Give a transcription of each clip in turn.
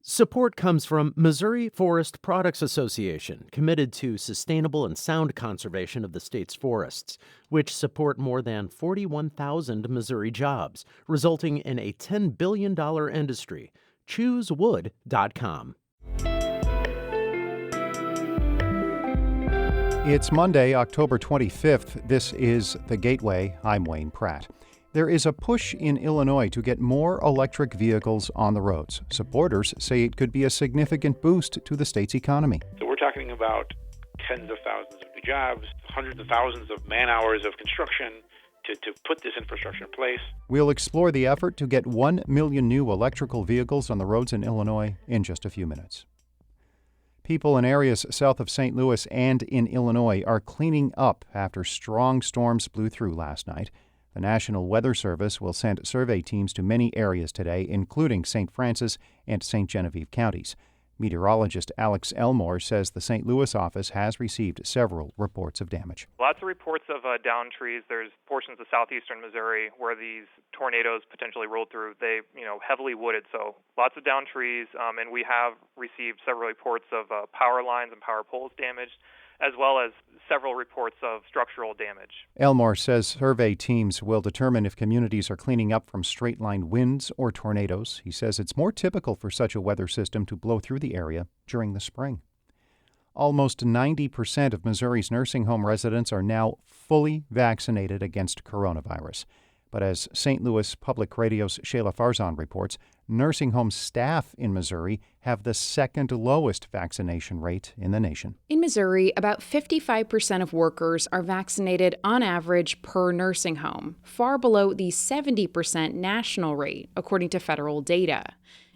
Support comes from Missouri Forest Products Association, committed to sustainable and sound conservation of the state's forests, which support more than 41,000 Missouri jobs, resulting in a $10 billion industry. ChooseWood.com. It's Monday, October 25th. This is The Gateway. I'm Wayne Pratt. There is a push in Illinois to get more electric vehicles on the roads. Supporters say it could be a significant boost to the state's economy. So we're talking about tens of thousands of new jobs, hundreds of thousands of man-hours of construction to put this infrastructure in place. We'll explore the effort to get 1 million new electrical vehicles on the roads in Illinois in just a few minutes. People in areas south of St. Louis and in Illinois are cleaning up after strong storms blew through last night. The National Weather Service will send survey teams to many areas today, including St. Francis and St. Genevieve counties. Meteorologist Alex Elmore says the St. Louis office has received several reports of damage. Lots of reports of downed trees. There's portions of southeastern Missouri where these tornadoes potentially rolled through. They, heavily wooded, so lots of downed trees. And we have received several reports of power lines and power poles damaged, as well as several reports of structural damage. Elmore says survey teams will determine if communities are cleaning up from straight-line winds or tornadoes. He says it's more typical for such a weather system to blow through the area during the spring. Almost 90% of Missouri's nursing home residents are now fully vaccinated against coronavirus. But as St. Louis Public Radio's Shayla Farzan reports, nursing home staff in Missouri have the second lowest vaccination rate in the nation. In Missouri, about 55% of workers are vaccinated on average per nursing home, far below the 70% national rate, according to federal data.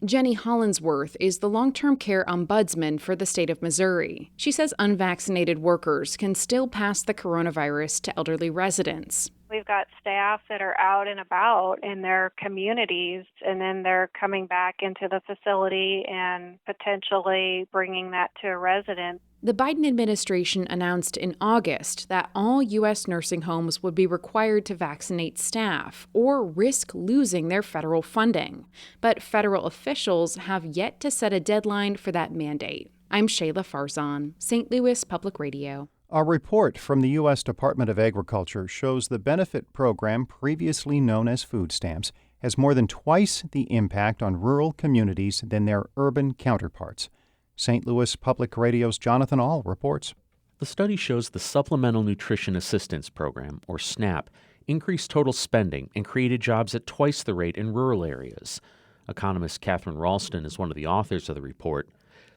Jenny Hollinsworth is the long-term care ombudsman for the state of Missouri. She says unvaccinated workers can still pass the coronavirus to elderly residents. We've got staff that are out and about in their communities, and then they're coming back into the facility and potentially bringing that to a resident. The Biden administration announced in August that all U.S. nursing homes would be required to vaccinate staff or risk losing their federal funding. But federal officials have yet to set a deadline for that mandate. I'm Shayla Farzan, St. Louis Public Radio. A report from the U.S. Department of Agriculture shows the benefit program, previously known as food stamps, has more than twice the impact on rural communities than their urban counterparts. St. Louis Public Radio's Jonathan Ahl reports. The study shows the Supplemental Nutrition Assistance Program, or SNAP, increased total spending and created jobs at twice the rate in rural areas. Economist Catherine Ralston is one of the authors of the report.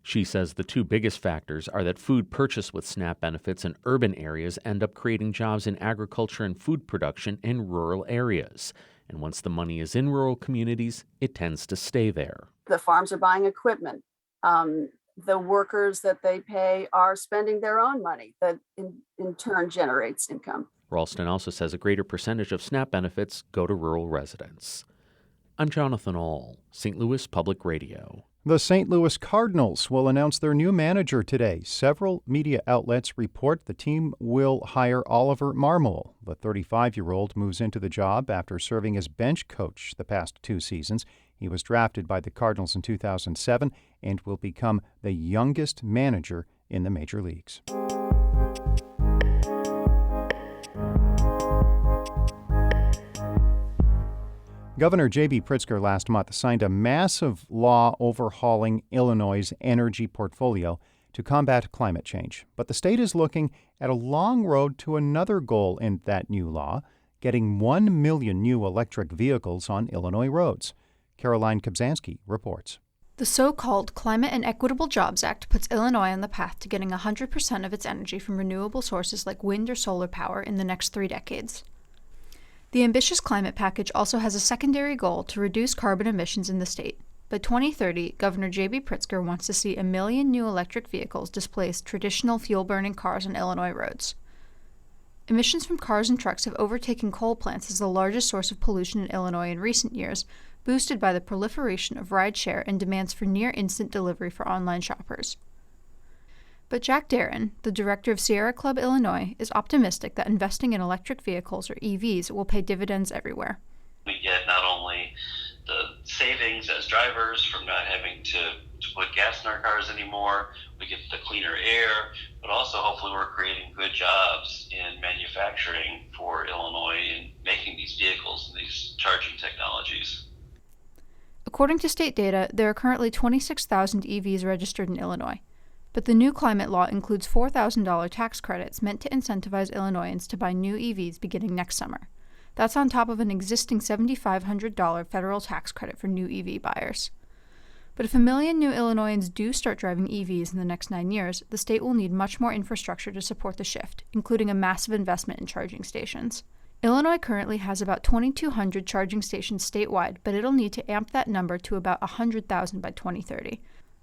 She says the two biggest factors are that food purchased with SNAP benefits in urban areas end up creating jobs in agriculture and food production in rural areas. And once the money is in rural communities, it tends to stay there. The farms are buying equipment. The workers that they pay are spending their own money that in turn generates income. Ralston also says a greater percentage of SNAP benefits go to rural residents. I'm Jonathan Ahl, St. Louis Public Radio. The St. Louis Cardinals will announce their new manager today. Several media outlets report the team will hire Oliver Marmol. The 35-year-old moves into the job after serving as bench coach the past 2 seasons. He was drafted by the Cardinals in 2007 and will become the youngest manager in the major leagues. Governor J.B. Pritzker last month signed a massive law overhauling Illinois' energy portfolio to combat climate change. But the state is looking at a long road to another goal in that new law, getting 1 million new electric vehicles on Illinois roads. Caroline Kobzanski reports. The so-called Climate and Equitable Jobs Act puts Illinois on the path to getting 100% of its energy from renewable sources like wind or solar power in the next 3 decades. The ambitious climate package also has a secondary goal to reduce carbon emissions in the state. By 2030, Governor J.B. Pritzker wants to see 1 million new electric vehicles displace traditional fuel-burning cars on Illinois roads. Emissions from cars and trucks have overtaken coal plants as the largest source of pollution in Illinois in recent years, boosted by the proliferation of rideshare and demands for near-instant delivery for online shoppers. But Jack Darren, the director of Sierra Club Illinois, is optimistic that investing in electric vehicles, or EVs, will pay dividends everywhere. We get not only the savings as drivers from not having to put gas in our cars anymore. We get the cleaner air, but also hopefully we're creating good jobs in manufacturing for Illinois in making these vehicles and these charging technologies. According to state data, there are currently 26,000 EVs registered in Illinois. But the new climate law includes $4,000 tax credits meant to incentivize Illinoisans to buy new EVs beginning next summer. That's on top of an existing $7,500 federal tax credit for new EV buyers. But if 1 million new Illinoisans do start driving EVs in the next 9 years, the state will need much more infrastructure to support the shift, including a massive investment in charging stations. Illinois currently has about 2,200 charging stations statewide, but it'll need to amp that number to about 100,000 by 2030.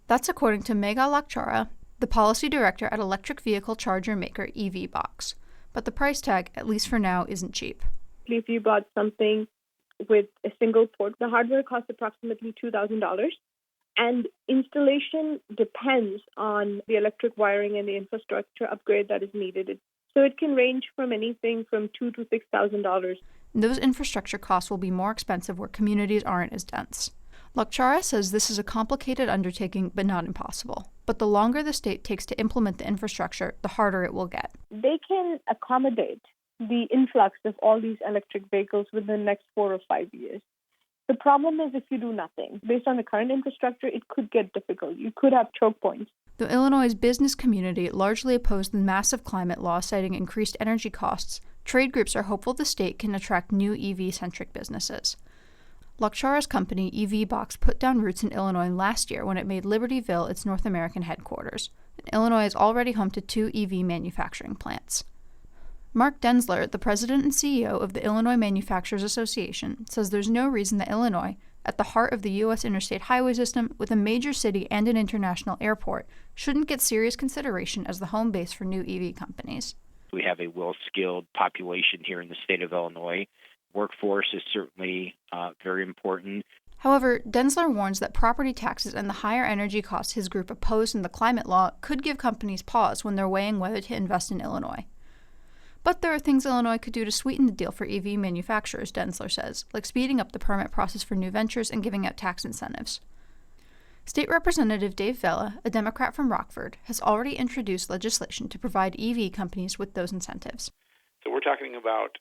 That's according to Megha Lakchara, the policy director at electric vehicle charger maker EVbox. But the price tag, at least for now, isn't cheap. If you bought something with a single port, the hardware costs approximately $2,000. And installation depends on the electric wiring and the infrastructure upgrade that is needed. So it can range from anything from $2,000 to $6,000. Those infrastructure costs will be more expensive where communities aren't as dense. Lakchara says this is a complicated undertaking, but not impossible. But the longer the state takes to implement the infrastructure, the harder it will get. They can accommodate the influx of all these electric vehicles within the next 4 or 5 years. The problem is if you do nothing. Based on the current infrastructure, it could get difficult. You could have choke points. Though Illinois' business community largely opposed the massive climate law, citing increased energy costs, trade groups are hopeful the state can attract new EV-centric businesses. Lakchara's company, EVbox, put down roots in Illinois last year when it made Libertyville its North American headquarters. And Illinois is already home to 2 EV manufacturing plants. Mark Denzler, the president and CEO of the Illinois Manufacturers Association, says there's no reason that Illinois, at the heart of the U.S. interstate highway system, with a major city and an international airport, shouldn't get serious consideration as the home base for new EV companies. We have a well-skilled population here in the state of Illinois. Workforce is certainly very important. However, Denzler warns that property taxes and the higher energy costs his group opposed in the climate law could give companies pause when they're weighing whether to invest in Illinois. But there are things Illinois could do to sweeten the deal for EV manufacturers, Denzler says, like speeding up the permit process for new ventures and giving out tax incentives. State Representative Dave Vela, a Democrat from Rockford, has already introduced legislation to provide EV companies with those incentives. So we're talking about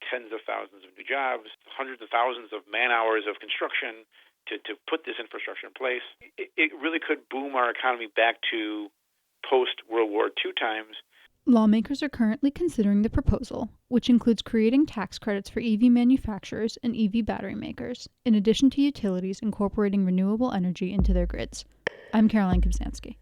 tens of thousands of new jobs, hundreds of thousands of man-hours of construction to put this infrastructure in place. It really could boom our economy back to post-World War II times. Lawmakers are currently considering the proposal, which includes creating tax credits for EV manufacturers and EV battery makers, in addition to utilities incorporating renewable energy into their grids. I'm Caroline Kubsansky.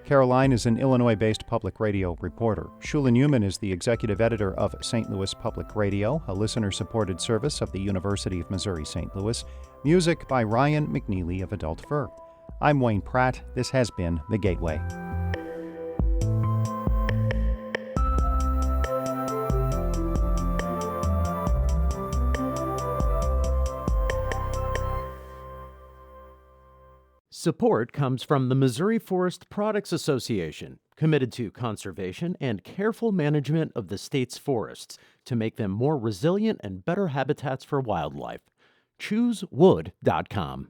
Caroline is an Illinois-based public radio reporter. Shula Newman is the executive editor of St. Louis Public Radio, a listener-supported service of the University of Missouri-St. Louis. Music by Ryan McNeely of Adult Fur. I'm Wayne Pratt. This has been The Gateway. Support comes from the Missouri Forest Products Association, committed to conservation and careful management of the state's forests to make them more resilient and better habitats for wildlife. ChooseWood.com.